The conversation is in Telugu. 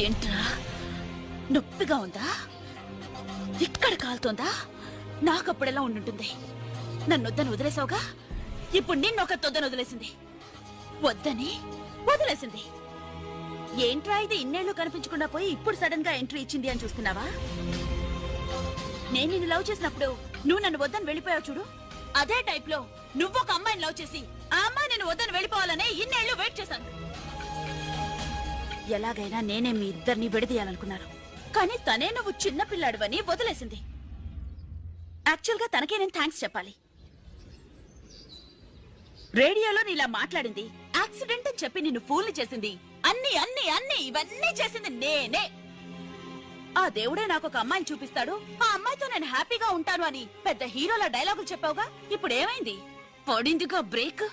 ఏంట్రా నొప్పిగా ఉందా? ఇక్కడ కాలుతోందా? నాకప్పుడెలా ఉండుంటుంది? నన్నొద్దని వదిలేసావుగా, ఇప్పుడు నిన్నొక తొద్దని వదిలేసింది. వద్దని వదిలేసింది. ఏంట్రా ఇది ఇన్నేళ్లు కనిపించకుండా పోయి ఇప్పుడు సడన్ గా ఎంట్రీ ఇచ్చింది అని చూస్తున్నావా? నేను నిన్ను లవ్ చేసినప్పుడు నువ్వు నన్ను వద్దని వెళ్ళిపోయావు చూడు, అదే టైప్ లో నువ్వు ఒక అమ్మాయిని లవ్ చేసి ఆ అమ్మాయి నేను వద్దని వెళ్ళిపోవాలనే ఇన్నేళ్లు వెయిట్ చేశాను. ఎలాగైనా నేనే మీ ఇద్దరిని విడదీయాలనుకున్నాను, కానీ తనే నువ్వు చిన్న పిల్లాడువని వదిలేసింది. యాక్చువల్ గా తనకే నేను థ్యాంక్స్ చెప్పాలి. రేడియోలో నీలా మాట్లాడింది, యాక్సిడెంట్ అని చెప్పి నిన్ను ఫూల్ చేసింది, అన్ని అన్ని అన్ని ఇవన్నీ చేసింది నేనే. ఆ దేవుడే నాకు ఒక అమ్మాయిని చూపిస్తాడు, ఆ అమ్మాయితో నేను హ్యాపీగా ఉంటాను అని పెద్ద హీరోల డైలాగులు చెప్పావుగా, ఇప్పుడు ఏమైంది? పడిందిగా బ్రేక్.